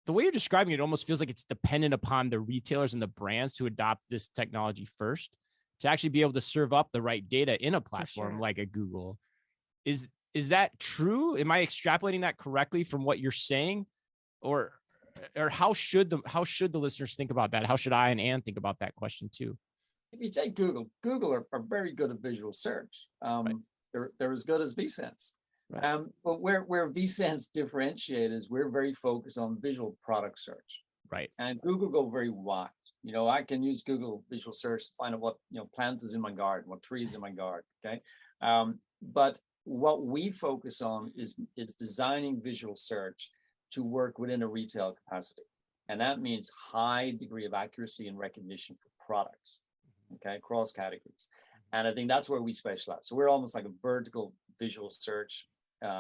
the way you're describing it almost feels like it's dependent upon the retailers and the brands to adopt this technology first to actually be able to serve up the right data in a platform like a Google. Is that true? Am I extrapolating that correctly from what you're saying? Or how should the listeners think about that? How should I and Ann think about that question too? If you take Google are very good at visual search. Right. They're as good as ViSenze. Right. But where ViSenze differentiate is we're very focused on visual product search. Right. And Google go very wide. I can use Google visual search to find out what plant is in my garden, what tree is in my garden. Okay. But what we focus on is designing visual search to work within a retail capacity. And that means high degree of accuracy and recognition for products, okay, across categories. And I think that's where we specialize. So we're almost like a vertical visual search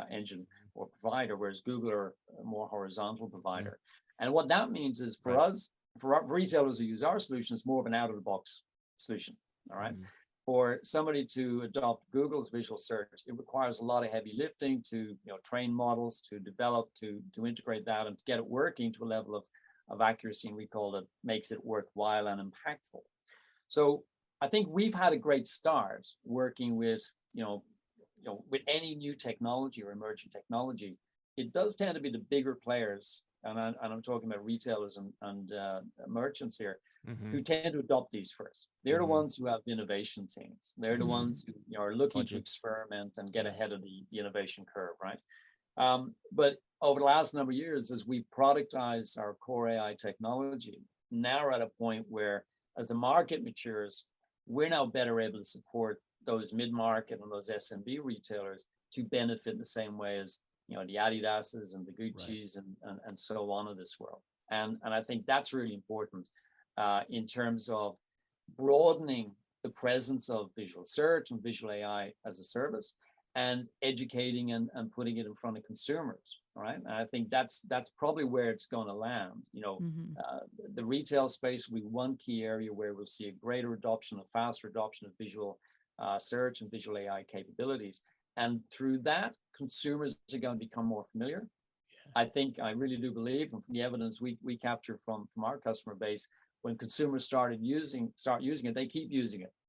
engine or provider, whereas Google are a more horizontal provider. And what that means is for us, for retailers who use our solution, it's more of an out-of-the-box solution, all right? For somebody to adopt Google's visual search, it requires a lot of heavy lifting to train models, to develop, to integrate that, and to get it working to a level of accuracy and recall that makes it worthwhile and impactful. So I think we've had a great start working with with any new technology or emerging technology. It does tend to be the bigger players, and I'm talking about retailers and merchants here, who tend to adopt these first. They're the ones who have innovation teams. They're the ones who are looking to experiment and get ahead of the innovation curve, right? But over the last number of years, as we productize our core AI technology, now we're at a point where, as the market matures, we're now better able to support those mid-market and those SMB retailers to benefit in the same way as the Adidas's and the Gucci's and so on in this world. And I think that's really important in terms of broadening the presence of visual search and visual AI as a service, and educating and putting it in front of consumers, right? And I think that's probably where it's going to land. The retail space will be one key area where we'll see a greater adoption, a faster adoption of visual search and visual AI capabilities. And through that, consumers are going to become more familiar. I really do believe, and from the evidence we capture from our customer base, when consumers start using it, they keep using it.